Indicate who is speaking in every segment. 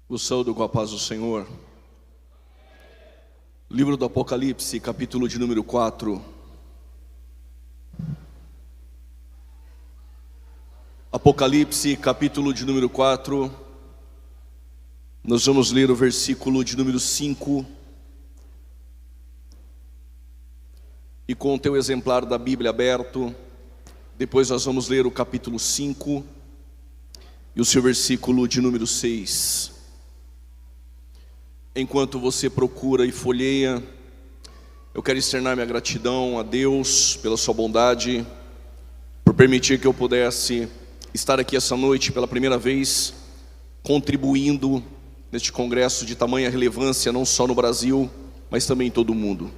Speaker 1: O saúdo com a paz do Senhor. Livro do Apocalipse, capítulo de número 4. Apocalipse, capítulo de número 4. Nós vamos ler o versículo de número 5. E com o teu exemplar da Bíblia aberto, depois nós vamos ler o capítulo 5 e o seu versículo de número 6. Enquanto você procura e folheia, eu quero externar minha gratidão a Deus pela sua bondade, por permitir que eu pudesse estar aqui essa noite pela primeira vez, contribuindo neste congresso de tamanha relevância, não só no Brasil, mas também em todo o mundo.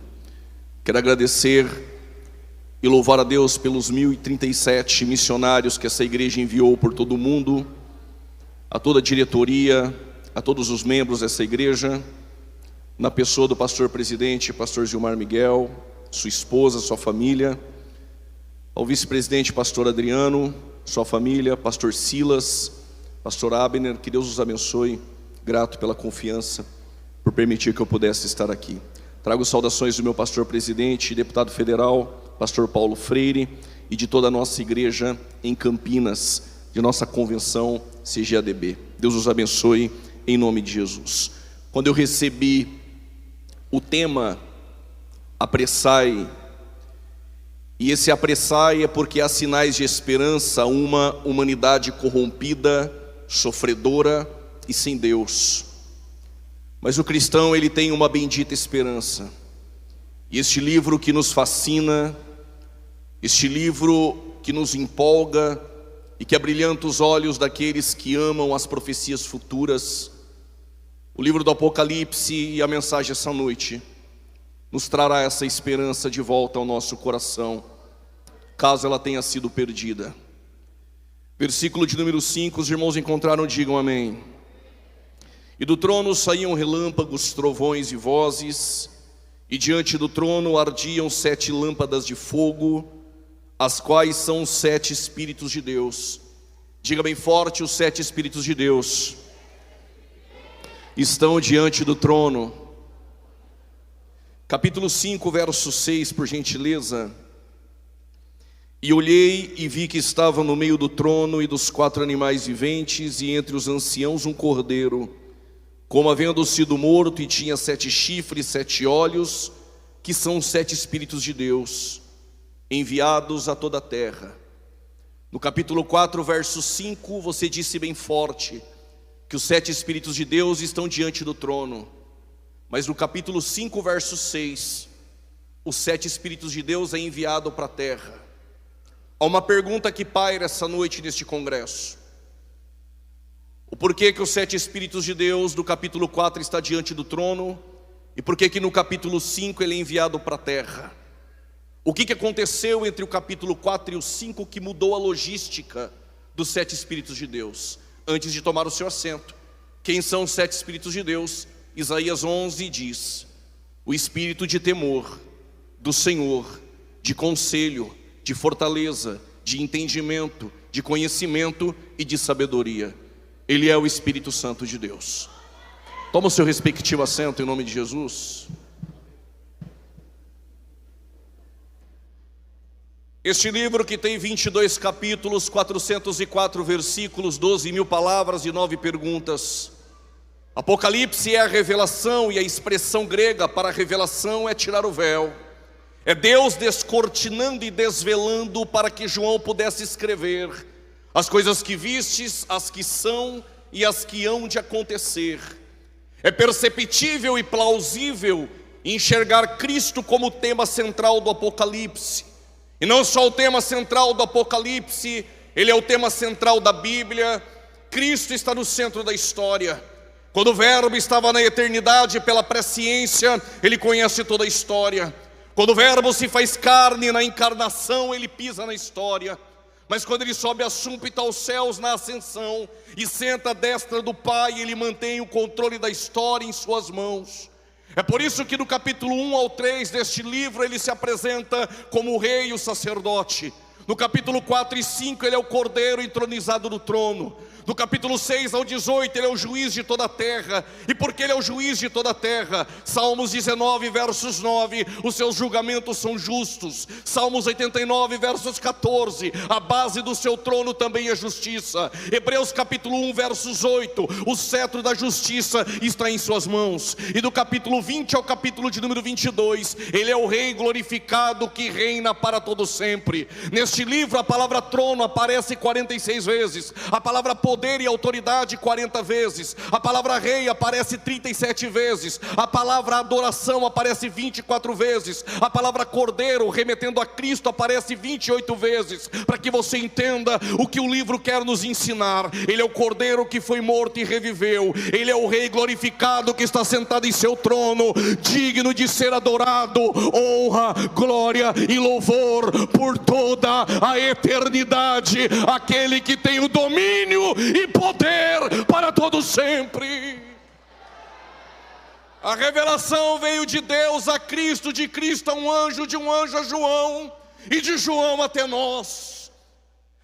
Speaker 1: Quero agradecer e louvar a Deus pelos 1.037 missionários que essa igreja enviou por todo o mundo, a toda a diretoria, a todos os membros dessa igreja, na pessoa do pastor presidente, pastor Gilmar Miguel, sua esposa, sua família, ao vice-presidente, pastor Adriano, sua família, pastor Silas, pastor Abner, que Deus os abençoe, grato pela confiança, por permitir que eu pudesse estar aqui. Trago saudações do meu pastor presidente, deputado federal, pastor Paulo Freire, e de toda a nossa igreja em Campinas, de nossa convenção CGADB. Deus os abençoe em nome de Jesus. Quando eu recebi o tema apressai, e esse apressai é porque há sinais de esperança a uma humanidade corrompida, sofredora e sem Deus. Mas o cristão, ele tem uma bendita esperança. E este livro que nos fascina, este livro que nos empolga e que abrilhanta os olhos daqueles que amam as profecias futuras, o livro do Apocalipse e a mensagem essa noite nos trará essa esperança de volta ao nosso coração, caso ela tenha sido perdida. Versículo de número 5, os irmãos encontraram, digam amém. E do trono saíam relâmpagos, trovões e vozes, e diante do trono ardiam 7 lâmpadas de fogo, as quais são os 7 Espíritos de Deus. Diga bem forte: os 7 Espíritos de Deus estão diante do trono. Capítulo 5, verso 6, por gentileza. E olhei e vi que estava no meio do trono e dos 4 animais viventes, e entre os anciãos um cordeiro, como havendo sido morto, e tinha 7 chifres, 7 olhos, que são os 7 Espíritos de Deus, enviados a toda a terra. No capítulo 4, verso 5, você disse bem forte que os 7 Espíritos de Deus estão diante do trono. Mas no capítulo 5, verso 6, os 7 Espíritos de Deus é enviado para a terra. Há uma pergunta que paira essa noite neste congresso: o porquê que os 7 Espíritos de Deus do capítulo 4 está diante do trono, e porquê que no capítulo 5 ele é enviado para a terra? O que aconteceu entre o capítulo 4 e o 5 que mudou a logística dos 7 Espíritos de Deus? Antes de tomar o seu assento, quem são os 7 Espíritos de Deus? Isaías 11 diz: o espírito de temor do Senhor, de conselho, de fortaleza, de entendimento, de conhecimento e de sabedoria. Ele é o Espírito Santo de Deus. Toma o seu respectivo assento em nome de Jesus. Este livro, que tem 22 capítulos, 404 versículos, 12.000 palavras e 9 perguntas. Apocalipse é a revelação, e a expressão grega para revelação é tirar o véu. É Deus descortinando e desvelando para que João pudesse escrever as coisas que vistes, as que são e as que hão de acontecer. É perceptível e plausível enxergar Cristo como o tema central do Apocalipse. E não só o tema central do Apocalipse, ele é o tema central da Bíblia. Cristo está no centro da história. Quando o Verbo estava na eternidade, pela presciência, ele conhece toda a história. Quando o Verbo se faz carne na encarnação, ele pisa na história. Mas quando ele sobe a súmpita aos céus na ascensão e senta à destra do Pai, ele mantém o controle da história em suas mãos. É por isso que no capítulo 1 ao 3 deste livro ele se apresenta como o rei e o sacerdote. No capítulo 4 e 5 ele é o cordeiro entronizado no trono. Do capítulo 6 ao 18, ele é o juiz de toda a terra. E porque ele é o juiz de toda a terra, Salmos 19, versos 9, os seus julgamentos são justos. Salmos 89, versos 14, a base do seu trono também é justiça. Hebreus capítulo 1, versos 8, o cetro da justiça está em suas mãos. E do capítulo 20 ao capítulo de número 22, ele é o rei glorificado que reina para todo sempre. Neste livro a palavra trono aparece 46 vezes, a palavra poder e autoridade 40 vezes, a palavra rei aparece 37 vezes, a palavra adoração aparece 24 vezes, a palavra cordeiro, remetendo a Cristo, aparece 28 vezes, para que você entenda o que o livro quer nos ensinar. Ele é o cordeiro que foi morto e reviveu, ele é o rei glorificado que está sentado em seu trono, digno de ser adorado, honra, glória e louvor por toda a eternidade, aquele que tem o domínio e poder para todo sempre. A revelação veio de Deus a Cristo, de Cristo a um anjo, de um anjo a João, e de João até nós.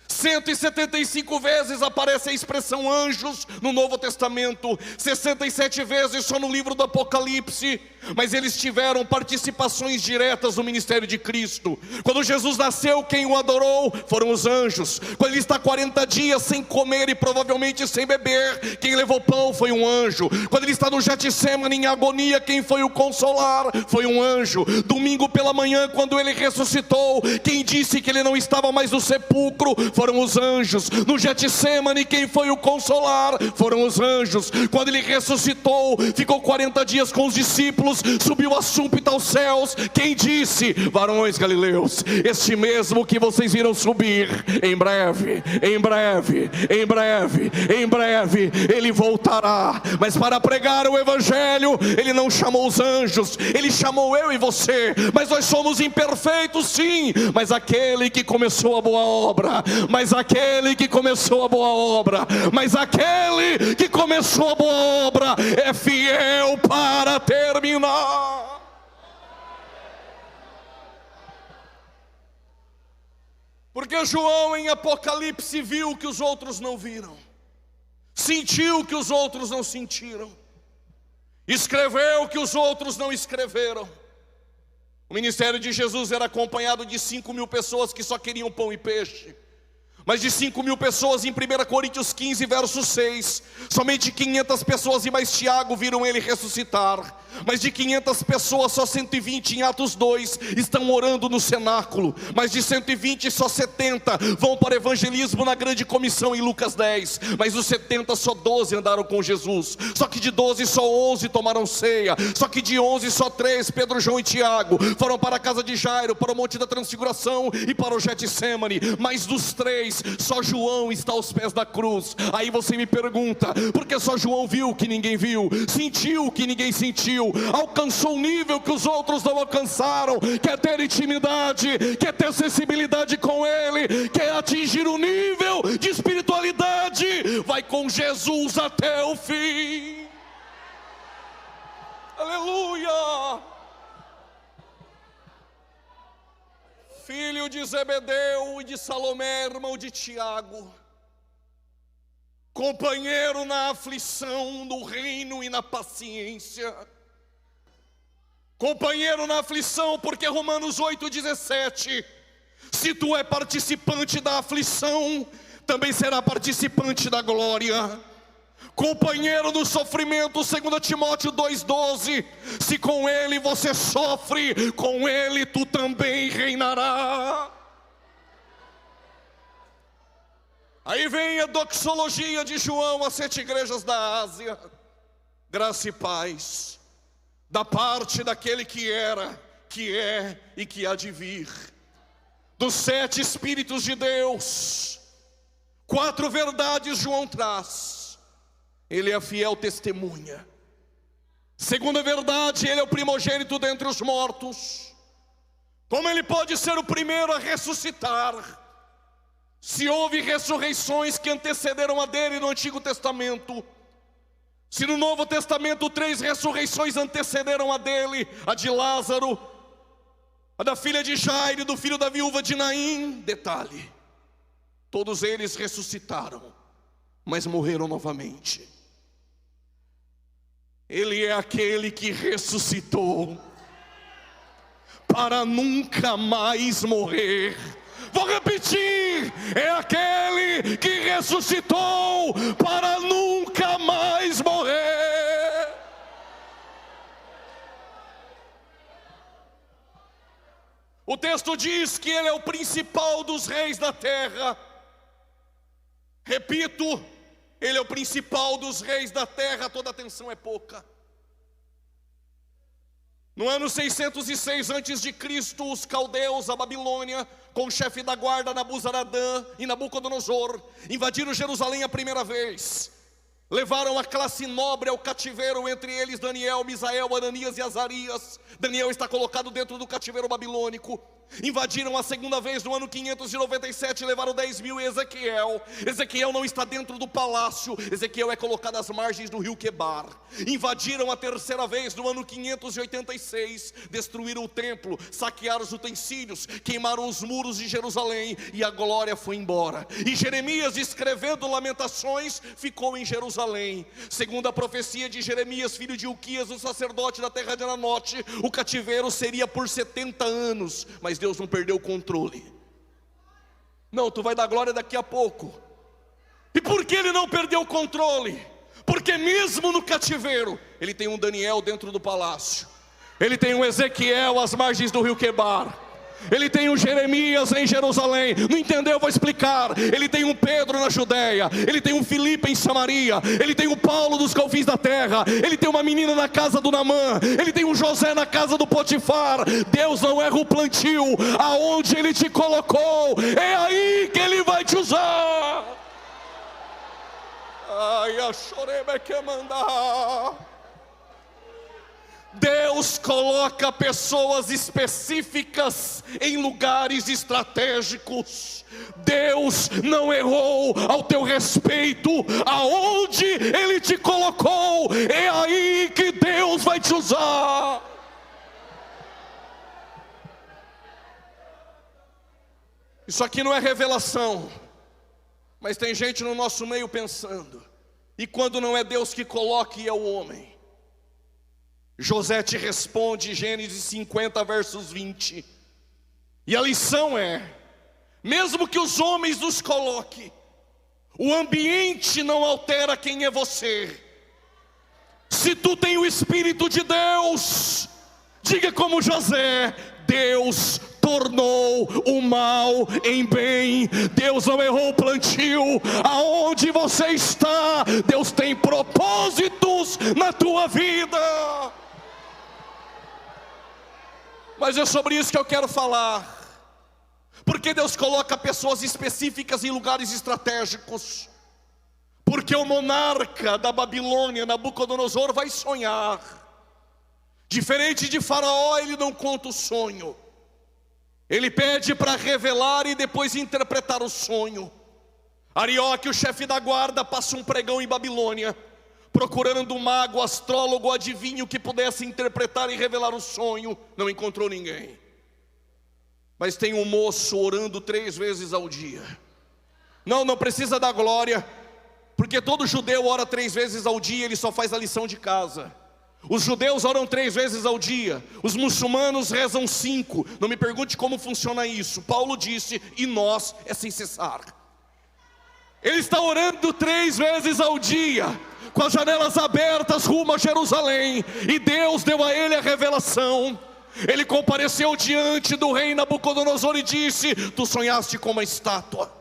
Speaker 1: 175 vezes aparece a expressão anjos no Novo Testamento, 67 vezes só no livro do Apocalipse, mas eles tiveram participações diretas no ministério de Cristo. Quando Jesus nasceu, quem o adorou foram os anjos. Quando ele está 40 dias sem comer e provavelmente sem beber, quem levou pão foi um anjo. Quando ele está no Getsemane em agonia, quem foi o consolar foi um anjo. Domingo pela manhã, quando ele ressuscitou, quem disse que ele não estava mais no sepulcro foram os anjos. No Getsemane, quem foi o consolar foram os anjos. Quando ele ressuscitou, ficou 40 dias com os discípulos, subiu a súmpita aos céus, quem disse? Varões galileus, este mesmo que vocês viram subir, em breve, em breve, em breve, em breve, ele voltará. Mas para pregar o evangelho, ele não chamou os anjos, ele chamou eu e você. Mas nós somos imperfeitos, sim, mas aquele que começou a boa obra, mas aquele que começou a boa obra, mas aquele que começou a boa obra é fiel para terminar. Porque João em Apocalipse viu o que os outros não viram, sentiu o que os outros não sentiram, escreveu o que os outros não escreveram. O ministério de Jesus era acompanhado de 5.000 pessoas que só queriam pão e peixe. Mas de 5.000 pessoas em 1 Coríntios 15, verso 6, somente 500 pessoas e mais Tiago viram ele ressuscitar. Mas de 500 pessoas, só 120 em Atos 2 estão orando no cenáculo. Mas de 120, só 70 vão para o evangelismo na grande comissão em Lucas 10. Mas dos 70, só 12 andaram com Jesus. Só que de 12, só 11 tomaram ceia. Só que de 11, só 3, Pedro, João e Tiago, foram para a casa de Jairo, para o Monte da Transfiguração e para o Getsemane. Mas dos 3, só João está aos pés da cruz. Aí você me pergunta, por que só João viu o que ninguém viu, sentiu o que ninguém sentiu, alcançou um nível que os outros não alcançaram? Quer ter intimidade, quer ter sensibilidade com ele, quer atingir um nível de espiritualidade, vai com Jesus até o fim. Aleluia! Filho de Zebedeu e de Salomé, irmão de Tiago, companheiro na aflição, no reino e na paciência. Companheiro na aflição, porque Romanos 8,17, se tu é participante da aflição, também será participante da glória. Companheiro do sofrimento, 2 Timóteo 2,12, se com ele você sofre, com ele tu também reinará. Aí vem a doxologia de João às 7 igrejas da Ásia. Graça e paz da parte daquele que era, que é e que há de vir, dos 7 Espíritos de Deus. 4 verdades João traz. Ele é a fiel testemunha. Segunda verdade, ele é o primogênito dentre os mortos. Como ele pode ser o primeiro a ressuscitar, se houve ressurreições que antecederam a dele no Antigo Testamento? Se no Novo Testamento 3 ressurreições antecederam a dele, a de Lázaro, a da filha de Jairo e do filho da viúva de Naim, detalhe, todos eles ressuscitaram. mas morreram novamente. Ele é aquele que ressuscitou para nunca mais morrer. Vou repetir, é aquele que ressuscitou para nunca mais morrer. O texto diz que ele é o principal dos reis da terra. Repito, ele é o principal dos reis da terra. Toda atenção é pouca. No ano 606 a.C., os caldeus, a Babilônia, com o chefe da guarda Nabuzaradã e Nabucodonosor, invadiram Jerusalém a primeira vez. Levaram a classe nobre ao cativeiro, entre eles Daniel, Misael, Ananias e Azarias. Daniel está colocado dentro do cativeiro babilônico. Invadiram a segunda vez no ano 597, levaram 10.000 e Ezequiel. Ezequiel não está dentro do palácio, Ezequiel é colocado às margens do rio Quebar. Invadiram a terceira vez no ano 586, destruíram o templo, saquearam os utensílios, queimaram os muros de Jerusalém e a glória foi embora. E Jeremias, escrevendo Lamentações, ficou em Jerusalém. Segundo a profecia de Jeremias, filho de Ilquias, o sacerdote da terra de Ananote, o cativeiro seria por 70 anos, mas Deus não perdeu o controle. Não, tu vai dar glória daqui a pouco. E por que ele não perdeu o controle? Porque mesmo no cativeiro, ele tem um Daniel dentro do palácio, ele tem um Ezequiel às margens do rio Quebar, ele tem um Jeremias em Jerusalém. Não entendeu? Eu vou explicar. Ele tem um Pedro na Judéia, ele tem um Filipe em Samaria, ele tem um Paulo dos confins da terra, ele tem uma menina na casa do Naamã, ele tem um José na casa do Potifar. Deus não erra o plantio. Aonde ele te colocou, é aí que ele vai te usar. Ai, a choreba que mandar. Deus coloca pessoas específicas em lugares estratégicos. Deus não errou ao teu respeito. Aonde Ele te colocou, é aí que Deus vai te usar. Isso aqui não é revelação, mas tem gente no nosso meio pensando: e quando não é Deus que coloca e é o homem? José te responde, Gênesis 50, versos 20. E a lição é: mesmo que os homens nos coloquem, o ambiente não altera quem é você. Se tu tem o Espírito de Deus, diga como José: Deus tornou o mal em bem. Deus não errou o plantio. Aonde você está, Deus tem propósitos na tua vida. Mas é sobre isso que eu quero falar. Porque Deus coloca pessoas específicas em lugares estratégicos. Porque o monarca da Babilônia, Nabucodonosor, vai sonhar. Diferente de Faraó, ele não conta o sonho. Ele pede para revelar e depois interpretar o sonho. Arioque, o chefe da guarda, passa um pregão em Babilônia, procurando um mago, astrólogo, adivinho que pudesse interpretar e revelar o sonho. Não encontrou ninguém. Mas tem um moço orando 3 vezes ao dia. Não precisa dar glória, porque todo judeu ora 3 vezes ao dia, ele só faz a lição de casa. Os judeus oram 3 vezes ao dia, os muçulmanos rezam 5. Não me pergunte como funciona isso. Paulo disse: e nós é sem cessar. Ele está orando 3 vezes ao dia, com as janelas abertas rumo a Jerusalém. E Deus deu a ele a revelação. Ele compareceu diante do rei Nabucodonosor e disse: tu sonhaste com uma estátua.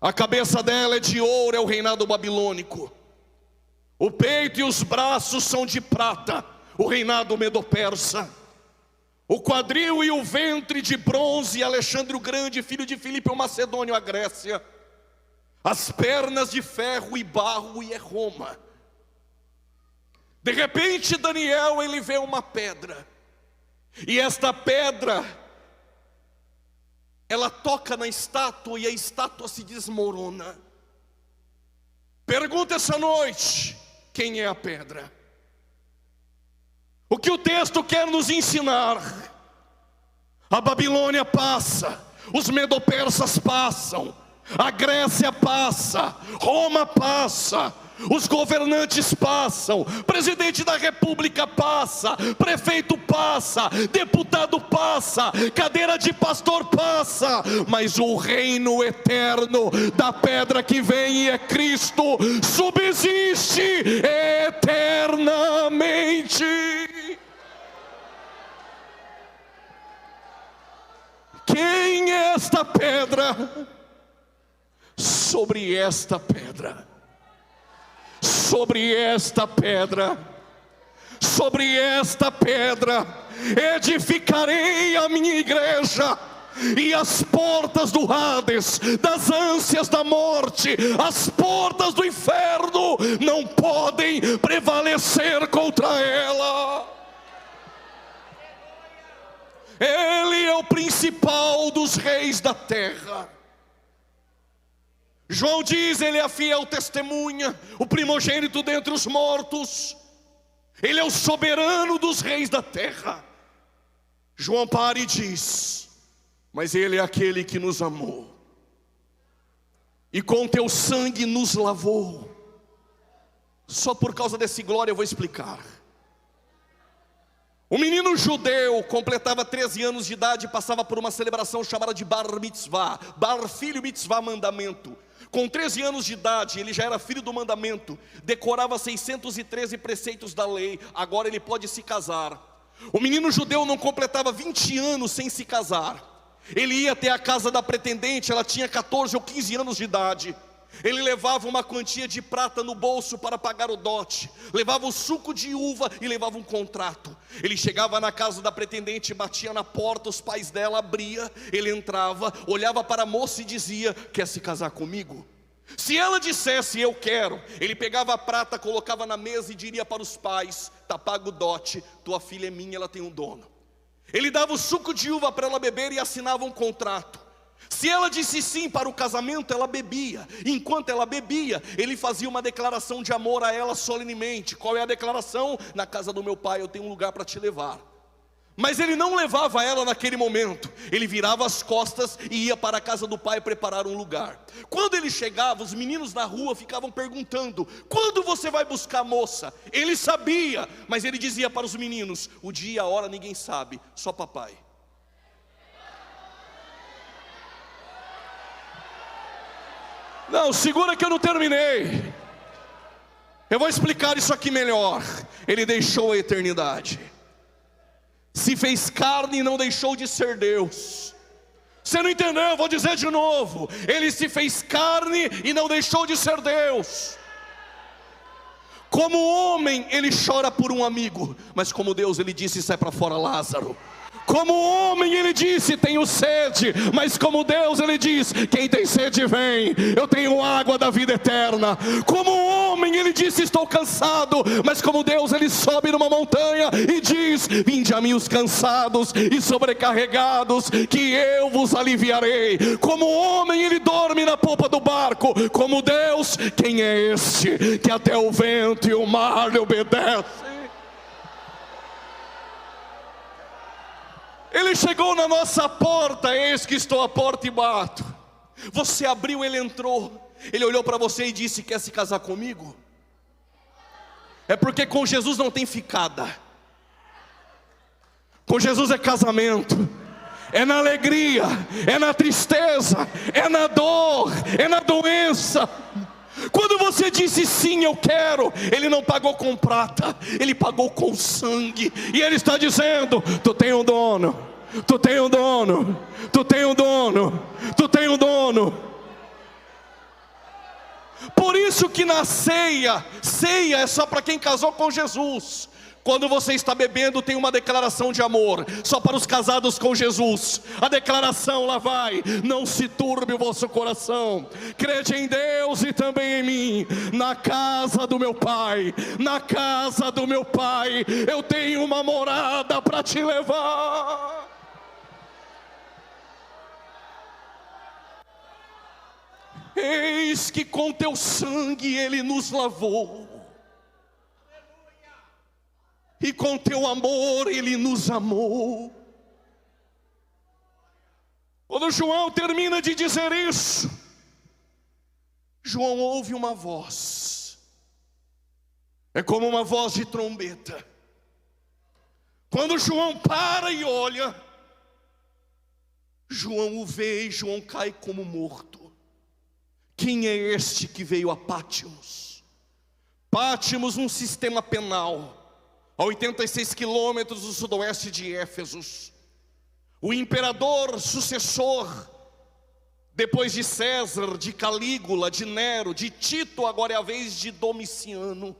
Speaker 1: A cabeça dela é de ouro, é o reinado babilônico. O peito e os braços são de prata, o reinado medo-persa. O quadril e o ventre de bronze, Alexandre o Grande, filho de Filipe o Macedônio, a Grécia. As pernas de ferro e barro, e é Roma. De repente Daniel, ele vê uma pedra. E esta pedra, ela toca na estátua e a estátua se desmorona. Pergunta essa noite: quem é a pedra? O que o texto quer nos ensinar? A Babilônia passa, os medo-persas passam, A Grécia passa, Roma passa, os governantes passam, presidente da república passa, prefeito passa, deputado passa, cadeira de pastor passa, mas o reino eterno da pedra que vem e é Cristo subsiste eternamente. Quem é esta pedra? Sobre esta pedra, sobre esta pedra, sobre esta pedra edificarei a minha igreja, e as portas do Hades, das ânsias da morte, as portas do inferno não podem prevalecer contra ela. Ele é o principal dos reis da terra. João diz, ele é a fiel testemunha, o primogênito dentre os mortos. Ele é o soberano dos reis da terra. João para e diz, mas ele é aquele que nos amou, e com teu sangue nos lavou. Só por causa desse glória eu vou explicar. O menino judeu completava 13 anos de idade e passava por uma celebração chamada de Bar Mitzvah. Bar, filho, Mitzvah, mandamento. Com 13 anos de idade, ele já era filho do mandamento, decorava 613 preceitos da lei, agora ele pode se casar. O menino judeu não completava 20 anos sem se casar. Ele ia até a casa da pretendente, ela tinha 14 ou 15 anos de idade. Ele levava uma quantia de prata no bolso para pagar o dote, levava o suco de uva e levava um contrato. Ele chegava na casa da pretendente, batia na porta, os pais dela abriam, ele entrava, olhava para a moça e dizia, quer se casar comigo? Se ela dissesse, eu quero, ele pegava a prata, colocava na mesa e diria para os pais, tá pago o dote, tua filha é minha, ela tem um dono. Ele dava o suco de uva para ela beber e assinava um contrato. Se ela disse sim para o casamento, ela bebia. Enquanto ela bebia, ele fazia uma declaração de amor a ela solenemente. Qual é a declaração? Na casa do meu pai eu tenho um lugar para te levar. Mas ele não levava ela naquele momento. Ele virava as costas e ia para a casa do pai preparar um lugar. Quando ele chegava, os meninos na rua ficavam perguntando, quando você vai buscar a moça? Ele sabia, mas ele dizia para os meninos, o dia e a hora ninguém sabe, só papai. Não, segura que eu não terminei. Eu vou explicar isso aqui melhor. Ele deixou a eternidade, se fez carne e não deixou de ser Deus. Você não entendeu? Eu vou dizer de novo. Ele se fez carne e não deixou de ser Deus. Como homem ele chora por um amigo, mas como Deus ele disse, sai para fora Lázaro. Como homem ele disse, tenho sede, mas como Deus ele diz, quem tem sede vem, eu tenho água da vida eterna. Como homem ele disse, estou cansado, mas como Deus ele sobe numa montanha e diz, vinde a mim os cansados e sobrecarregados, que eu vos aliviarei. Como homem ele dorme na polpa do barco, como Deus, quem é este, que até o vento e o mar lhe obedecem? Ele chegou na nossa porta, eis que estou à porta e bato. Você abriu, ele entrou. Ele olhou para você e disse, quer se casar comigo? É porque com Jesus não tem ficada. Com Jesus é casamento. É na alegria, é na tristeza, é na dor, é na doença. Quando você disse sim, eu quero, ele não pagou com prata, ele pagou com sangue. E ele está dizendo, tu tem um dono, tu tem um dono, tu tem um dono, tu tem um dono. Por isso que na ceia, ceia é só para quem casou com Jesus. Quando você está bebendo tem uma declaração de amor, só para os casados com Jesus. A declaração lá vai, não se turbe o vosso coração, crede em Deus e também em mim. Na casa do meu pai, na casa do meu pai, eu tenho uma morada para te levar. Eis que com teu sangue ele nos lavou, e com teu amor ele nos amou. Quando João termina de dizer isso, João ouve uma voz, é como uma voz de trombeta. Quando João para e olha, João o vê e João cai como morto. Quem é este que veio a Pátimos? Pátimos, um sistema penal, a 86 quilômetros do sudoeste de Éfeso. O imperador sucessor, depois de César, de Calígula, de Nero, de Tito, agora é a vez de Domiciano.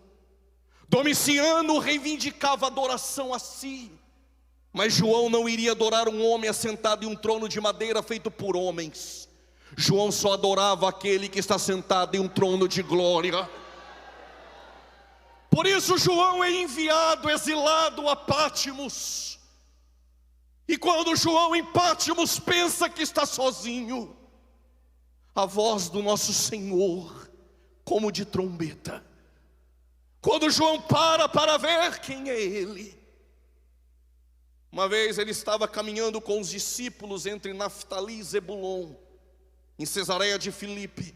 Speaker 1: Domiciano reivindicava adoração a si, mas João não iria adorar um homem assentado em um trono de madeira feito por homens. João só adorava aquele que está sentado em um trono de glória. Por isso João é enviado, exilado a Pátimos. E quando João em Pátimos pensa que está sozinho, a voz do nosso Senhor, como de trombeta. Quando João para ver quem é ele. Uma vez ele estava caminhando com os discípulos entre Naftali e Zebulon, em Cesareia de Filipe.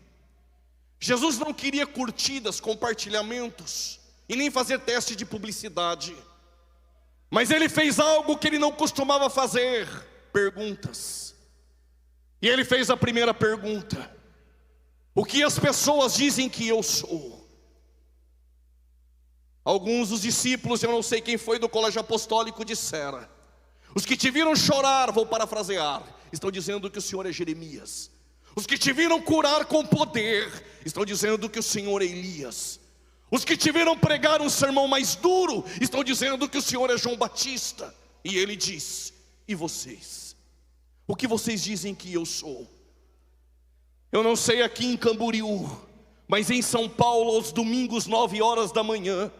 Speaker 1: Jesus não queria curtidas, compartilhamentos, e nem fazer teste de publicidade. Mas ele fez algo que ele não costumava fazer: perguntas. E ele fez a primeira pergunta: o que as pessoas dizem que eu sou? Alguns dos discípulos, eu não sei quem foi do colégio apostólico, disseram: os que te viram chorar, vou parafrasear, estão dizendo que o Senhor é Jeremias. Os que te viram curar com poder, estão dizendo que o Senhor é Elias. Os que te viram pregar um sermão mais duro, estão dizendo que o Senhor é João Batista. E ele diz: e vocês? O que vocês dizem que eu sou? Eu não sei aqui em Camboriú, mas em São Paulo, aos domingos, 9 horas da manhã,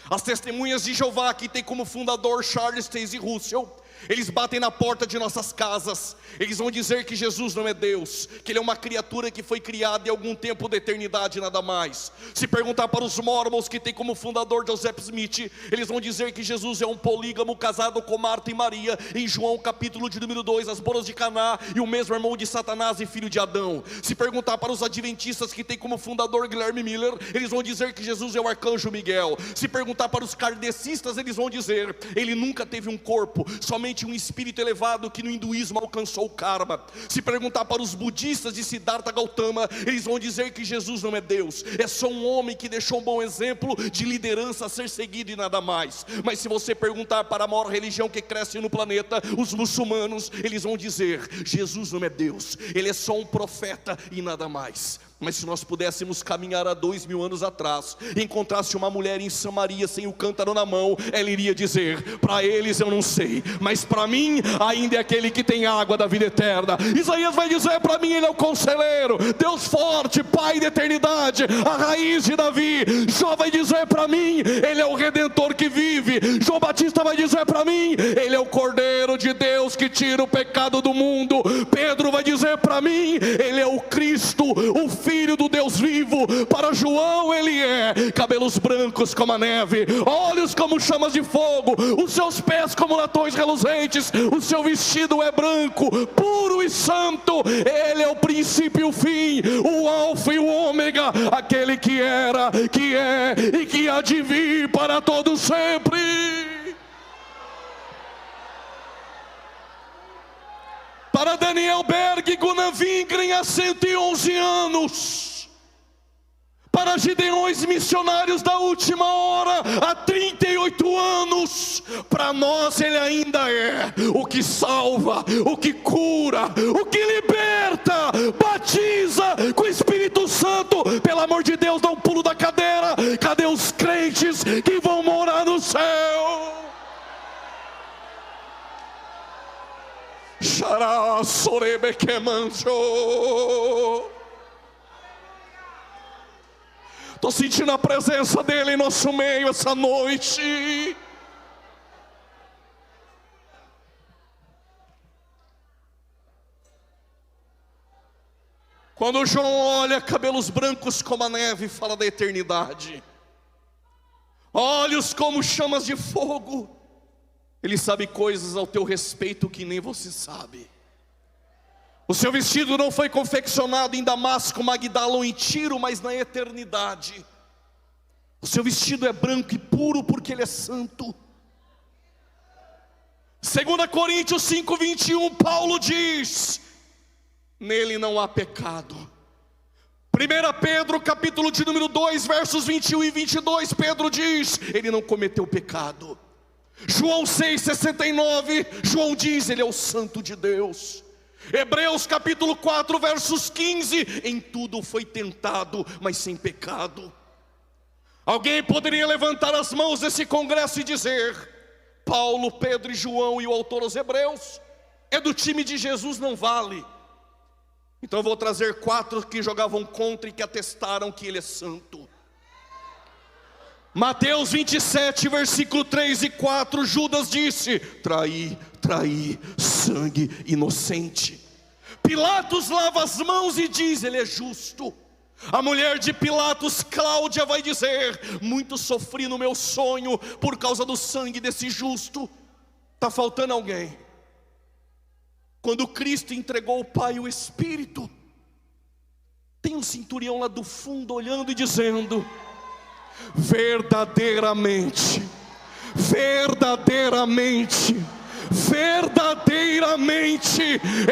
Speaker 1: as testemunhas de Jeová, que tem como fundador Charles Taze Russell, eles batem na porta de nossas casas. Eles vão dizer que Jesus não é Deus, que Ele é uma criatura que foi criada em algum tempo da eternidade, nada mais. Se perguntar para os mormons, que tem como fundador Joseph Smith, eles vão dizer que Jesus é um polígamo casado com Marta e Maria, em João capítulo de número 2, as bodas de Caná, e o mesmo irmão de Satanás e filho de Adão. Se perguntar para os adventistas, que tem como fundador Guilherme Miller, eles vão dizer que Jesus é o arcanjo Miguel. Se perguntar para os kardecistas, eles vão dizer: ele nunca teve um corpo, somente um espírito elevado que no hinduísmo alcançou o karma. Se perguntar para os budistas de Siddhartha Gautama, eles vão dizer que Jesus não é Deus, é só um homem que deixou um bom exemplo de liderança a ser seguido e nada mais. Mas se você perguntar para a maior religião que cresce no planeta, os muçulmanos, eles vão dizer: Jesus não é Deus, Ele é só um profeta e nada mais. Mas se nós pudéssemos caminhar há 2000 anos atrás, e encontrasse uma mulher em Samaria sem o cântaro na mão, ela iria dizer: para eles eu não sei, mas para mim ainda é aquele que tem água da vida eterna. Isaías vai dizer: para mim Ele é o conselheiro, Deus forte, Pai da eternidade, a raiz de Davi. Jó vai dizer: para mim Ele é o Redentor que vive. João Batista vai dizer: para mim Ele é o Cordeiro de Deus que tira o pecado do mundo. Pedro vai dizer: para mim Ele é o Cristo, o Filho do Deus vivo. Para João Ele é cabelos brancos como a neve, olhos como chamas de fogo, os seus pés como latões reluzentes, o seu vestido é branco, puro e santo. Ele é o princípio e o fim, o alfa e o ômega, aquele que era, que é e que há de vir para todo sempre. Para Daniel Berg, Gunnar Wingren há 111 anos. Para Gideões missionários da última hora, há 38 anos. Para nós Ele ainda é o que salva, o que cura, o que liberta, batiza com o Espírito Santo. Pelo amor de Deus, dá um pulo da cadeira. Cadê os crentes que vão morar no céu? Xará, sorebe que mancho. Estou sentindo a presença dEle em nosso meio essa noite. Quando João olha, cabelos brancos como a neve, fala da eternidade, olhos como chamas de fogo. Ele sabe coisas ao teu respeito que nem você sabe. O seu vestido não foi confeccionado em Damasco, Magdala ou em Tiro, mas na eternidade. O seu vestido é branco e puro porque ele é santo. 2 Coríntios 5:21, Paulo diz: nele não há pecado. 1 Pedro capítulo de número 2, versos 21 e 22, Pedro diz: ele não cometeu pecado. João 6,69, João diz: ele é o santo de Deus. Hebreus capítulo 4, versos 15, em tudo foi tentado, mas sem pecado. Alguém poderia levantar as mãos desse congresso e dizer: Paulo, Pedro e João e o autor aos Hebreus é do time de Jesus, não vale. Então eu vou trazer 4 que jogavam contra e que atestaram que ele é santo. Mateus 27, versículo 3 e 4, Judas disse: traí, sangue inocente. Pilatos lava as mãos e diz: ele é justo. A mulher de Pilatos, Cláudia, vai dizer: muito sofri no meu sonho por causa do sangue desse justo. Está faltando alguém. Quando Cristo entregou o Pai e o Espírito, tem um centurião lá do fundo olhando e dizendo: verdadeiramente,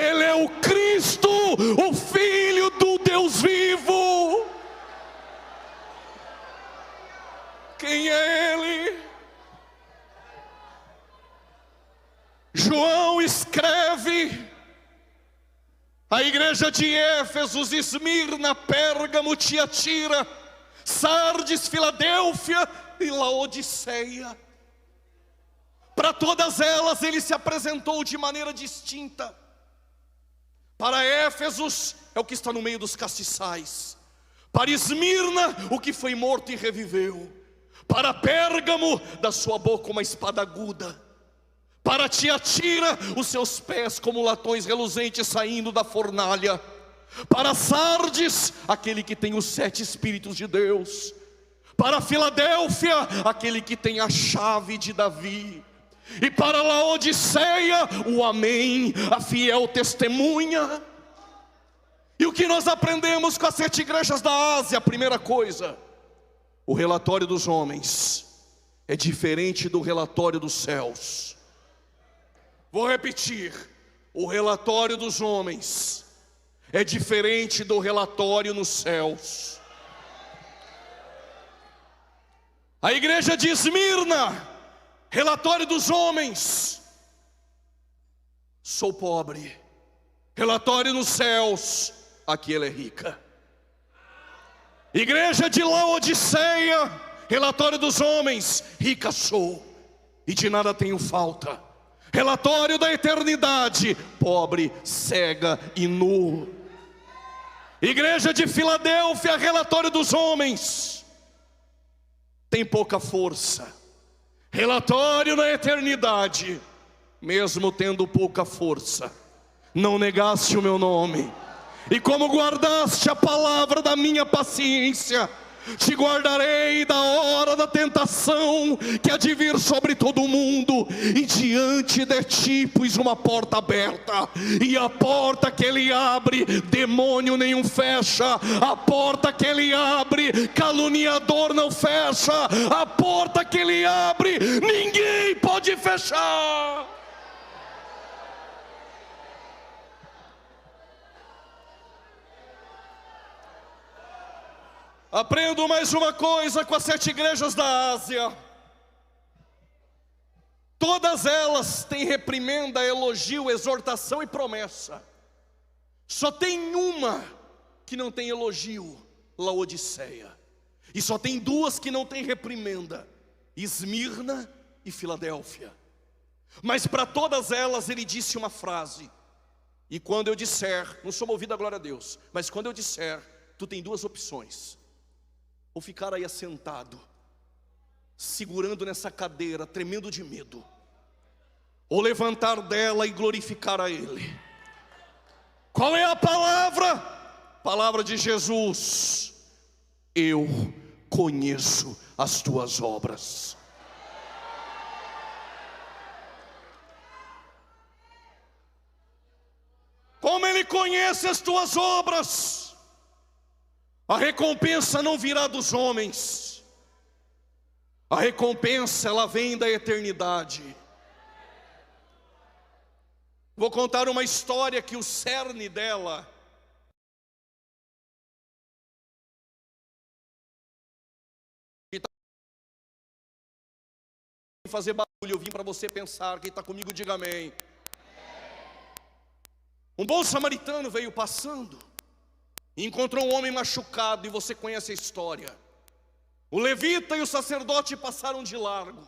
Speaker 1: ele é o Cristo, o Filho do Deus vivo. Quem é ele? João escreve: a igreja de Éfeso, Esmirna, Pérgamo, Tiatira, Sardes, Filadélfia e Laodiceia. Para todas elas ele se apresentou de maneira distinta. Para Éfesos é o que está no meio dos castiçais. Para Esmirna, o que foi morto e reviveu. Para Pérgamo, da sua boca uma espada aguda. Para Tiatira, os seus pés como latões reluzentes saindo da fornalha. Para Sardes, aquele que tem os 7 Espíritos de Deus. Para Filadélfia, aquele que tem a chave de Davi. E para Laodiceia, o Amém, a fiel testemunha. E o que nós aprendemos com as 7 igrejas da Ásia? A primeira coisa: o relatório dos homens é diferente do relatório dos céus. Vou repetir: o relatório dos homens é diferente do relatório nos céus. A igreja de Esmirna, relatório dos homens: sou pobre. Relatório nos céus: aqui ela é rica. Igreja de Laodiceia, relatório dos homens: rica sou e de nada tenho falta. Relatório da eternidade: pobre, cega e nu. Igreja de Filadélfia, relatório dos homens: tem pouca força. Relatório na eternidade: mesmo tendo pouca força, não negaste o meu nome, e como guardaste a palavra da minha paciência, te guardarei da hora da tentação que há de vir sobre todo o mundo. E diante de ti pus uma porta aberta, e a porta que ele abre, demônio nenhum fecha. A porta que ele abre, caluniador não fecha. A porta que ele abre, ninguém pode fechar. Aprendo mais uma coisa com as 7 igrejas da Ásia: todas elas têm reprimenda, elogio, exortação e promessa. Só tem uma que não tem elogio: Laodiceia. E só tem 2 que não tem reprimenda: Esmirna e Filadélfia. Mas para todas elas ele disse uma frase: e quando eu disser, não sou movido à glória a Deus, mas quando eu disser, tu tem 2 opções: ou ficar aí assentado, segurando nessa cadeira, tremendo de medo, ou levantar dela e glorificar a Ele. Qual é a palavra? Palavra de Jesus: eu conheço as tuas obras. como Ele conhece as tuas obras. A recompensa não virá dos homens, a recompensa ela vem da eternidade. Vou contar uma história que o cerne dela fazer barulho, eu vim para você pensar. Quem está comigo, diga amém. Um bom samaritano veio passando e encontrou um homem machucado, e você conhece a história. O levita e o sacerdote passaram de largo.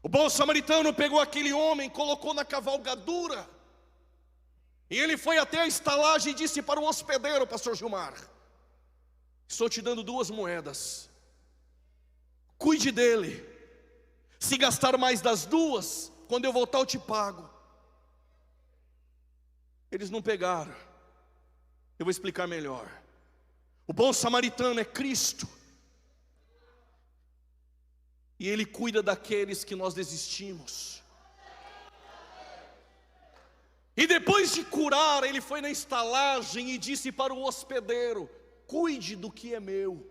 Speaker 1: O bom samaritano pegou aquele homem, colocou na cavalgadura, e ele foi até a estalagem e disse para o hospedeiro: pastor Gilmar, estou te dando 2 moedas, cuide dele. Se gastar mais das 2, quando eu voltar eu te pago. Eles não pegaram. Eu vou explicar melhor. O bom samaritano é Cristo, e Ele cuida daqueles que nós desistimos. E depois de curar, Ele foi na estalagem e disse para o hospedeiro: cuide do que é meu.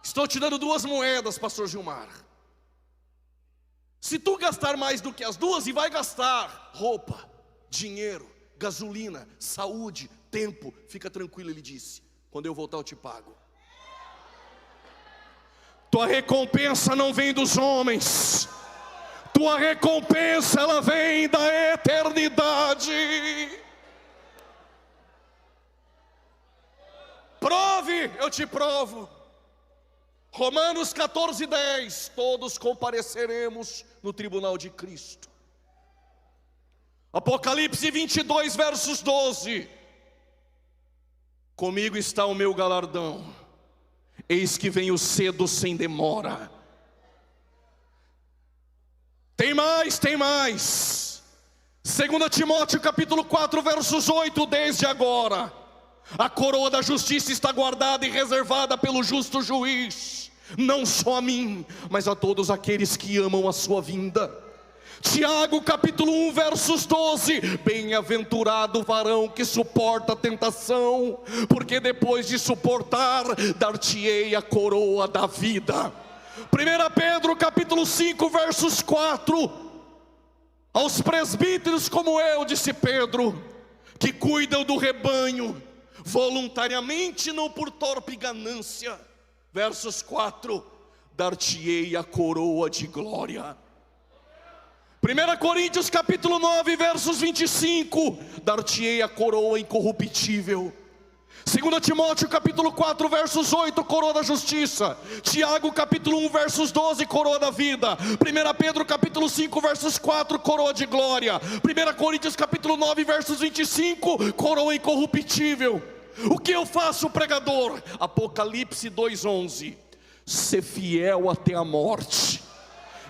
Speaker 1: Estou te dando 2 moedas, pastor Gilmar. Se tu gastar mais do que as 2, e vai gastar roupa, dinheiro, gasolina, saúde, tempo, fica tranquilo, ele disse, quando eu voltar eu te pago. Tua recompensa não vem dos homens, tua recompensa ela vem da eternidade. Prove, eu te provo. Romanos 14:10, todos compareceremos no tribunal de Cristo. Apocalipse 22, versos 12, comigo está o meu galardão, eis que venho cedo sem demora. Tem mais, tem mais. 2 Timóteo capítulo 4, versos 8, desde agora a coroa da justiça está guardada e reservada pelo justo juiz, não só a mim, mas a todos aqueles que amam a sua vinda. Tiago capítulo 1, versos 12, bem-aventurado o varão que suporta a tentação, porque depois de suportar, dar-te-ei a coroa da vida. 1 Pedro capítulo 5, versos 4, aos presbíteros como eu, disse Pedro, que cuidam do rebanho, voluntariamente, não por torpe ganância. Versos 4, dar-te-ei a coroa de glória. 1 Coríntios capítulo 9, versos 25, dar-te-ei a coroa incorruptível. 2 Timóteo capítulo 4, versos 8, coroa da justiça. Tiago capítulo 1, versos 12, coroa da vida. 1 Pedro capítulo 5, versos 4, coroa de glória. 1 Coríntios capítulo 9, versos 25, coroa incorruptível. O que eu faço, pregador? Apocalipse 2:11, ser fiel até a morte,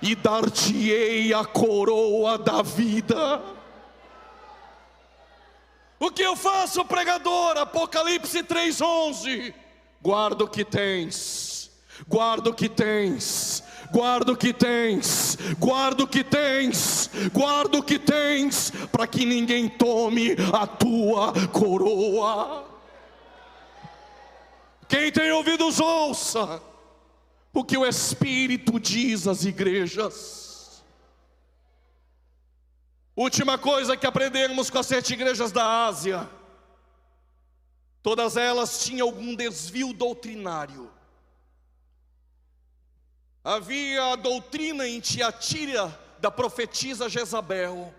Speaker 1: e dar-te-ei a coroa da vida. O que eu faço, pregador? Apocalipse 3:11, guarda o que tens, guarda o que tens, guarda o que tens, guarda o que tens, guarda o que tens, para que ninguém tome a tua coroa. Quem tem ouvidos ouça o que o Espírito diz às igrejas. Última coisa que aprendemos com as 7 igrejas da Ásia: todas elas tinham algum desvio doutrinário. Havia a doutrina em Tiatira da profetisa Jezabel.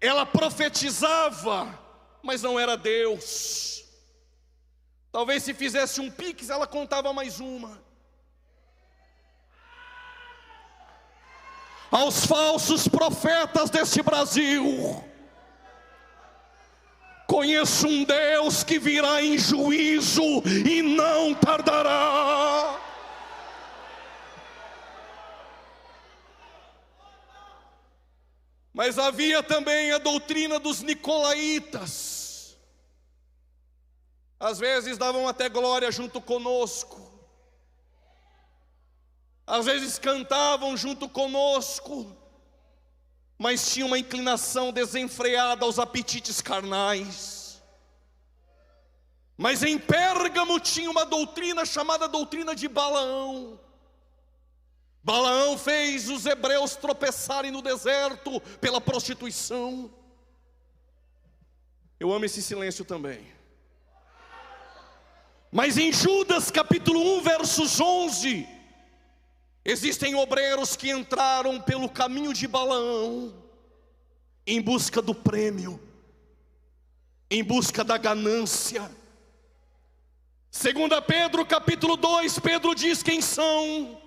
Speaker 1: Ela profetizava, mas não era Deus. Talvez se fizesse um pix, ela contava mais uma. Aos falsos profetas desse Brasil, conheço um Deus que virá em juízo e não tardará. Mas havia também a doutrina dos nicolaítas. Às vezes davam até glória junto conosco, às vezes cantavam junto conosco, mas tinha uma inclinação desenfreada aos apetites carnais. Mas em Pérgamo tinha uma doutrina chamada doutrina de Balaão. Balaão fez os hebreus tropeçarem no deserto pela prostituição. Eu amo esse silêncio também. Mas em Judas capítulo 1, versos 11, existem obreiros que entraram pelo caminho de Balaão, em busca do prêmio, em busca da ganância. 2 Pedro capítulo 2, Pedro diz quem são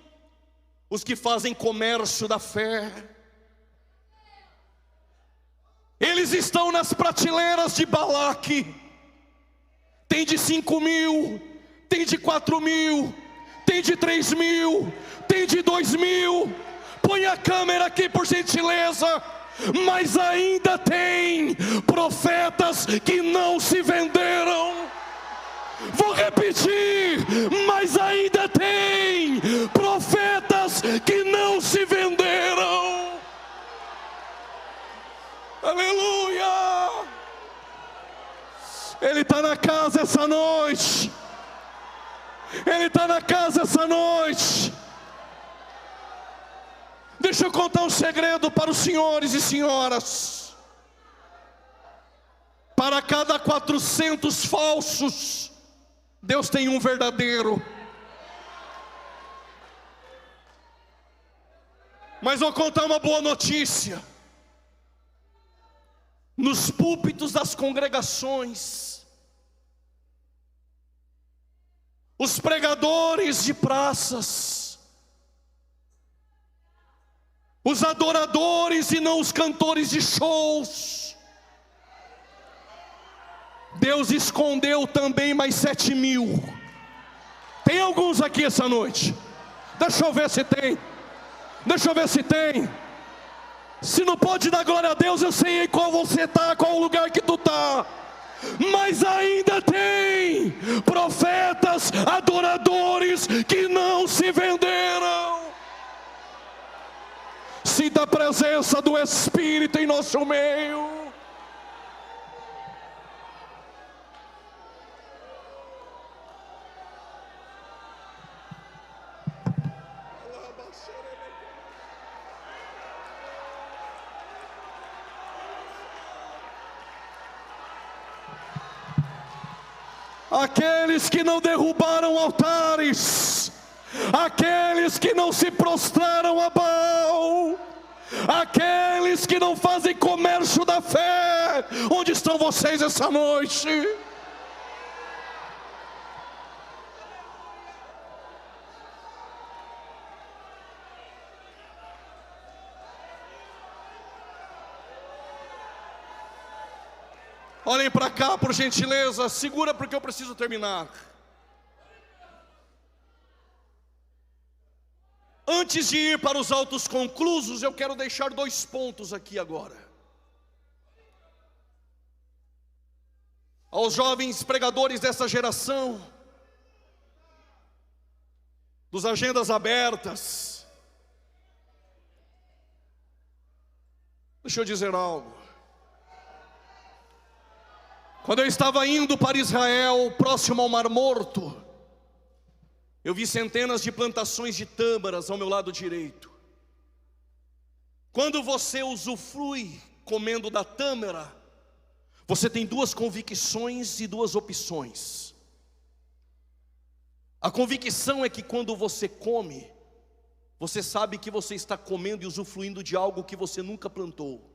Speaker 1: os que fazem comércio da fé. Eles estão nas prateleiras de Balaque. Tem de 5.000, tem de 4.000, tem de 3.000, tem de 2.000. Põe a câmera aqui por gentileza. Mas ainda tem profetas que não se venderam. Vou repetir, mas ainda tem profetas que não se venderam. Aleluia! Ele está na casa essa noite. Ele está na casa essa noite. Deixa eu contar um segredo para os senhores e senhoras. Para cada 400 falsos, Deus tem um verdadeiro. Mas vou contar uma boa notícia. Nos púlpitos das congregações, os pregadores de praças, os adoradores e não os cantores de shows, Deus escondeu também mais 7.000. Tem alguns aqui essa noite? Deixa eu ver se tem. Deixa eu ver se tem. Se não pode dar glória a Deus, eu sei em qual você está, qual o lugar que tu está. Mas ainda tem profetas, adoradores que não se venderam. Sinta a presença do Espírito em nosso meio. Aqueles que não derrubaram altares, aqueles que não se prostraram a Baal, aqueles que não fazem comércio da fé, onde estão vocês essa noite? Olhem para cá, por gentileza, segura porque eu preciso terminar. Antes de ir para os autos conclusos, eu quero deixar 2 pontos aqui agora. Aos jovens pregadores dessa geração, dos agendas abertas, deixa eu dizer algo. Quando eu estava indo para Israel, próximo ao Mar Morto, eu vi centenas de plantações de tâmaras ao meu lado direito. Quando você usufrui comendo da tâmara, você tem 2 convicções e 2 opções. A convicção é que quando você come, você sabe que você está comendo e usufruindo de algo que você nunca plantou.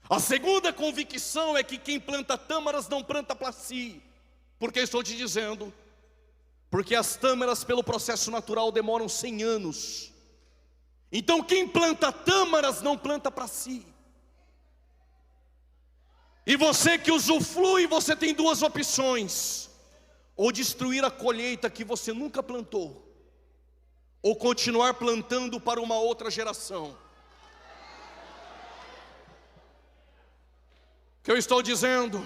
Speaker 1: A segunda convicção é que quem planta tâmaras não planta para si. Por que estou te dizendo? Porque as tâmaras, pelo processo natural, demoram 100 anos. Então quem planta tâmaras não planta para si. E você que usufrui, você tem 2 opções: ou destruir a colheita que você nunca plantou, ou continuar plantando para uma outra geração. O que eu estou dizendo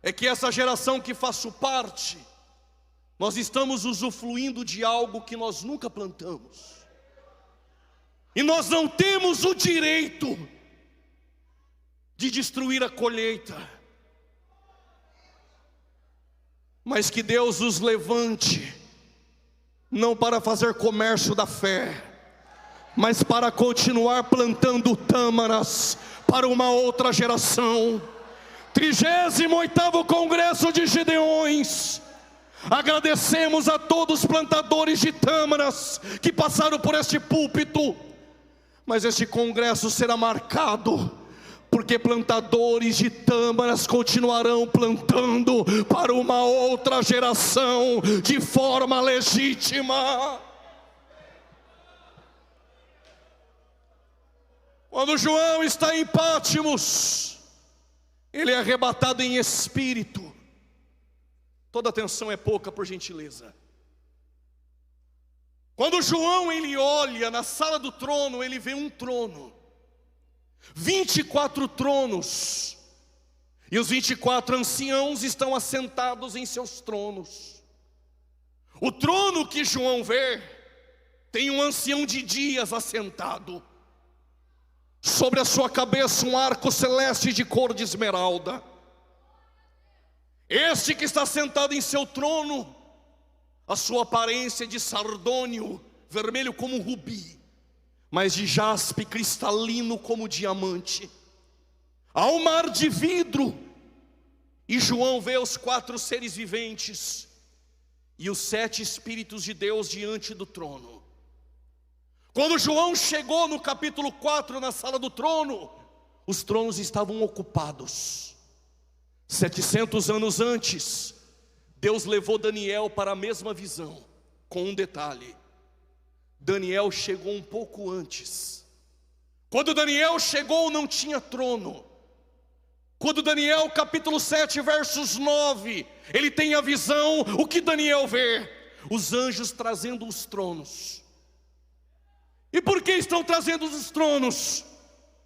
Speaker 1: é que essa geração que faço parte, nós estamos usufruindo de algo que nós nunca plantamos. E nós não temos o direito de destruir a colheita, mas que Deus os levante, não para fazer comércio da fé, mas para continuar plantando tâmaras para uma outra geração. 38º Congresso de Gideões. Agradecemos a todos os plantadores de tâmaras que passaram por este púlpito, mas este congresso será marcado, porque plantadores de tâmaras continuarão plantando para uma outra geração de forma legítima. Quando João está em Pátimos, ele é arrebatado em espírito. Toda atenção é pouca, por gentileza. Quando João ele olha na sala do trono, ele vê um trono, 24 tronos, e os 24 anciãos estão assentados em seus tronos. O trono que João vê tem um ancião de dias assentado. Sobre a sua cabeça um arco celeste de cor de esmeralda. Este que está sentado em seu trono, a sua aparência é de sardônio, vermelho como rubi, mas de jaspe cristalino como diamante. Há um mar de vidro, e João vê os 4 seres viventes e os 7 Espíritos de Deus diante do trono. Quando João chegou no capítulo 4, na sala do trono, os tronos estavam ocupados. 700 anos antes, Deus levou Daniel para a mesma visão, com um detalhe: Daniel chegou um pouco antes. Quando Daniel chegou não tinha trono. Quando Daniel capítulo 7 versos 9, ele tem a visão, o que Daniel vê? Os anjos trazendo os tronos. E por que estão trazendo os tronos?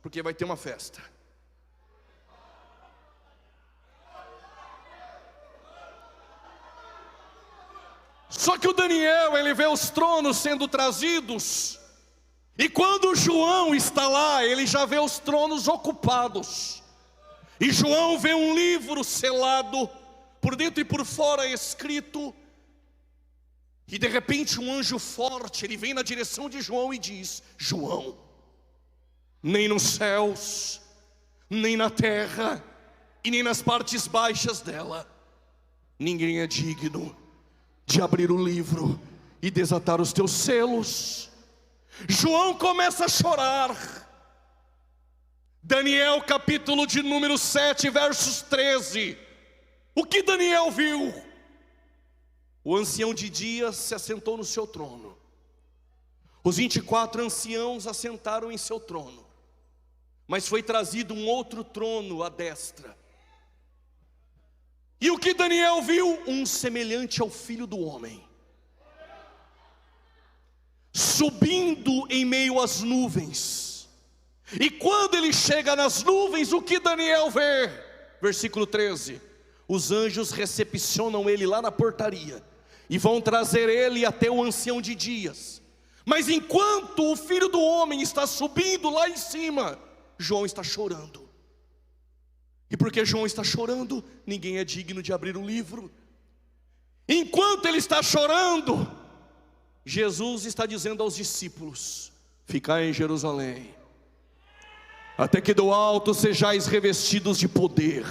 Speaker 1: Porque vai ter uma festa. Só que o Daniel, ele vê os tronos sendo trazidos, e quando João está lá, ele já vê os tronos ocupados. E João vê um livro selado, por dentro e por fora escrito. E de repente um anjo forte, ele vem na direção de João e diz: João, nem nos céus, nem na terra, e nem nas partes baixas dela, ninguém é digno de abrir o livro e desatar os teus selos. João começa a chorar. Daniel capítulo de número 7 versos 13. O que Daniel viu? O ancião de dias se assentou no seu trono. Os 24 anciãos assentaram em seu trono. Mas foi trazido um outro trono à destra. E o que Daniel viu? Um semelhante ao Filho do Homem, subindo em meio às nuvens. E quando ele chega nas nuvens, o que Daniel vê? Versículo 13. Os anjos recepcionam ele lá na portaria e vão trazer ele até o ancião de dias. Mas enquanto o Filho do Homem está subindo lá em cima, João está chorando. E porque João está chorando, ninguém é digno de abrir o livro. Enquanto ele está chorando, Jesus está dizendo aos discípulos: ficai em Jerusalém, até que do alto sejais revestidos de poder,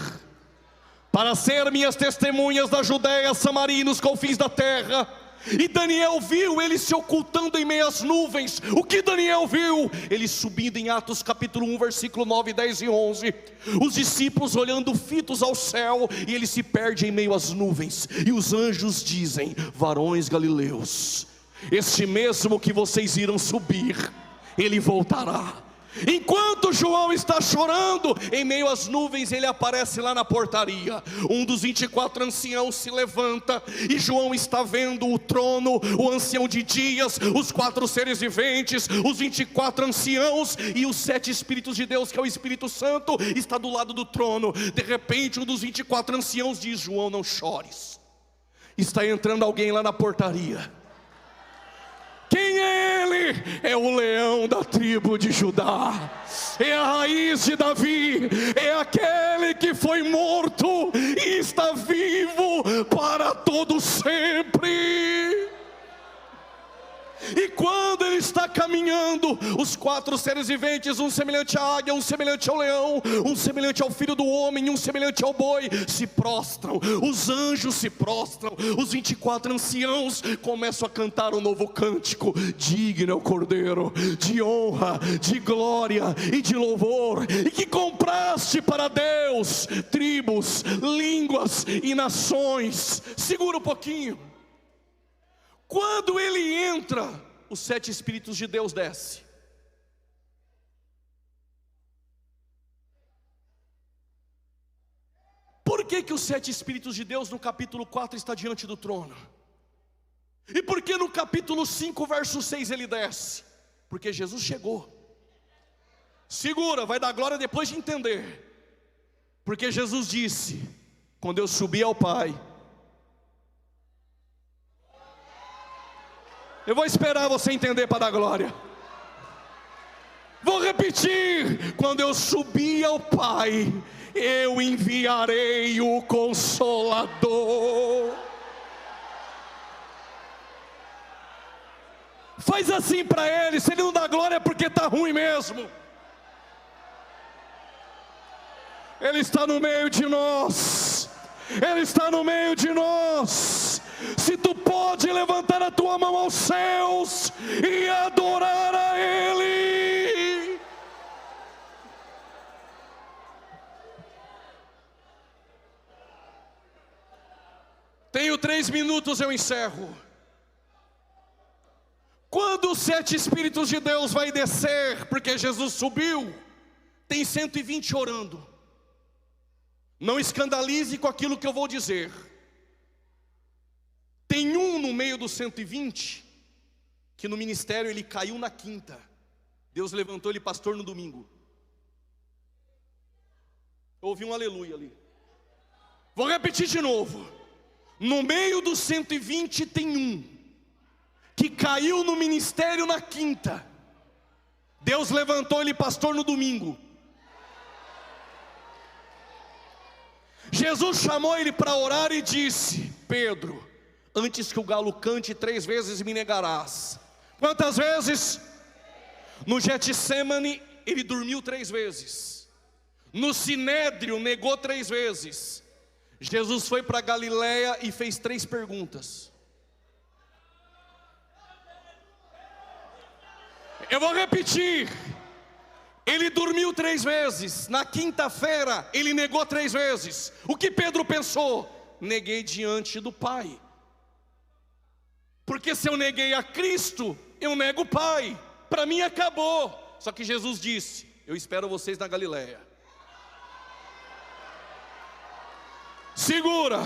Speaker 1: para ser minhas testemunhas da Judéia, Samaria e nos confins da terra. E Daniel viu ele se ocultando em meio às nuvens. O que Daniel viu? Ele subindo em Atos capítulo 1, versículo 9, 10 e 11. Os discípulos olhando fitos ao céu, e ele se perde em meio às nuvens. E os anjos dizem: varões galileus, este mesmo que vocês irão subir, ele voltará. Enquanto João está chorando, em meio às nuvens ele aparece lá na portaria. Um dos 24 anciãos se levanta, e João está vendo o trono, o ancião de dias, os 4 seres viventes, os 24 anciãos e os 7 Espíritos de Deus, que é o Espírito Santo, está do lado do trono. De repente um dos 24 anciãos diz: João, não chores, está entrando alguém lá na portaria. Quem é ele? é o leão da tribo de Judá, é a raiz de Davi, é aquele que foi morto e está vivo para todo sempre. E quando ele está caminhando, os 4 seres viventes, um semelhante à águia, um semelhante ao leão, um semelhante ao filho do homem, um semelhante ao boi, se prostram. Os anjos se prostram. Os 24 anciãos começam a cantar um novo cântico: digno é o Cordeiro, de honra, de glória e de louvor, e que compraste para Deus tribos, línguas e nações. Segura um pouquinho. Quando ele entra, os 7 Espíritos de Deus descem. Por que os 7 Espíritos de Deus no capítulo 4 está diante do trono? E por que no capítulo 5, verso 6 ele desce? Porque Jesus chegou. Segura, vai dar glória depois de entender. Porque Jesus disse: quando eu subir ao Pai. Eu vou esperar você entender para dar glória. Vou repetir: quando eu subir ao Pai, eu enviarei o Consolador. Faz assim para ele. Se ele não dá glória é porque está ruim mesmo. Ele está no meio de nós. Ele está no meio de nós. Se tu pode levantar a tua mão aos céus e adorar a Ele. Tenho 3 minutos, eu encerro. Quando os 7 Espíritos de Deus vai descer, porque Jesus subiu, tem 120 orando. Não escandalize com aquilo que eu vou dizer. Tem um no meio dos 120, que no ministério ele caiu na quinta. Deus levantou ele pastor no domingo. Eu ouvi um aleluia ali. Vou repetir de novo. No meio dos 120 tem um, que caiu no ministério na quinta. Deus levantou ele pastor no domingo. Jesus chamou ele para orar e disse: Pedro, antes que o galo cante 3 vezes me negarás. Quantas vezes? No Getsemane ele dormiu 3 vezes. No Sinédrio negou 3 vezes. Jesus foi para Galileia e fez 3 perguntas. Eu vou repetir. Ele dormiu 3 vezes. Na quinta-feira ele negou 3 vezes. O que Pedro pensou? Neguei diante do Pai. Porque se eu neguei a Cristo, eu nego o Pai. Para mim acabou. Só que Jesus disse: eu espero vocês na Galileia. Segura.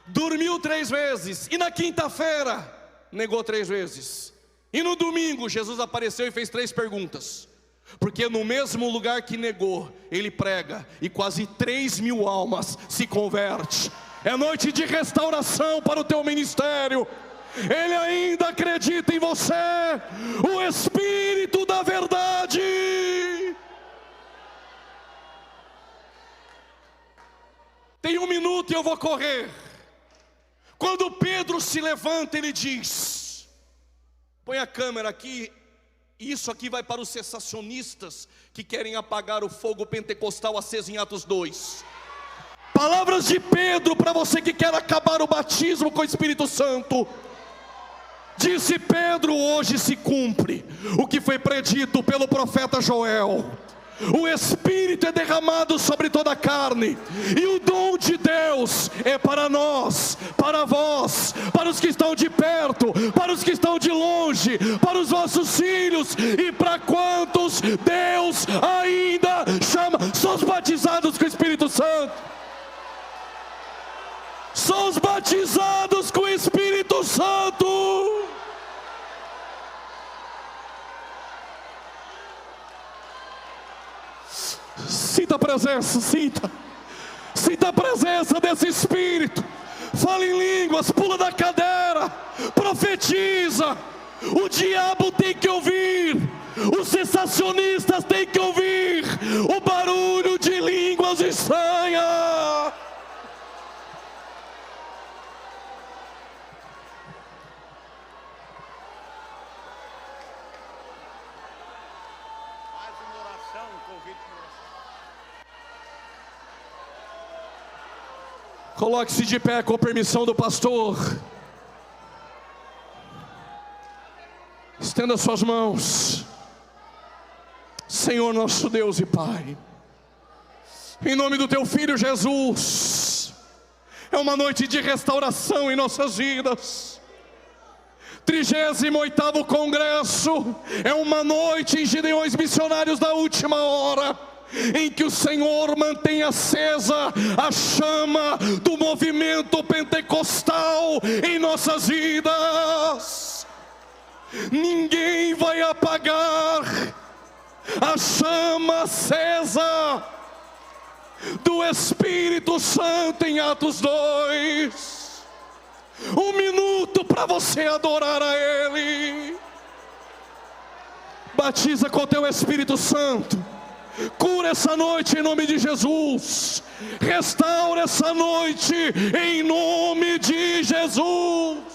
Speaker 1: Dormiu 3 vezes. E na quinta-feira negou 3 vezes. E no domingo Jesus apareceu e fez 3 perguntas. Porque no mesmo lugar que negou, ele prega, e quase 3.000 almas se convertem. É noite de restauração para o teu ministério. Ele ainda acredita em você, o Espírito da verdade. Tem 1 minuto e eu vou correr. Quando Pedro se levanta, ele diz: põe a câmera aqui. Isso aqui vai para os cessacionistas que querem apagar o fogo pentecostal aceso em Atos 2. Palavras de Pedro para você que quer acabar o batismo com o Espírito Santo. Disse Pedro: hoje se cumpre o que foi predito pelo profeta Joel. O Espírito é derramado sobre toda a carne, e o dom de Deus é para nós, para vós, para os que estão de perto, para os que estão de longe, para os vossos filhos e para quantos Deus ainda chama. São os batizados com o Espírito Santo. São os batizados com o Espírito Santo. Sinta a presença, sinta a presença desse Espírito. Fala em línguas, pula da cadeira, profetiza, O diabo tem que ouvir, os sensacionistas têm que ouvir o barulho de línguas estranhas. Coloque-se de pé com permissão do pastor. Estenda suas mãos. Senhor nosso Deus e Pai, em nome do Teu Filho Jesus, é uma noite de restauração em nossas vidas. 38º Congresso é uma noite em Gideões Missionários da última hora, em que o Senhor mantém acesa a chama do movimento pentecostal em nossas vidas. Ninguém vai apagar a chama acesa do Espírito Santo em Atos 2. 1 minuto para você adorar a Ele. Batiza com o Teu Espírito Santo. Cura essa noite em nome de Jesus. Restaura essa noite em nome de Jesus.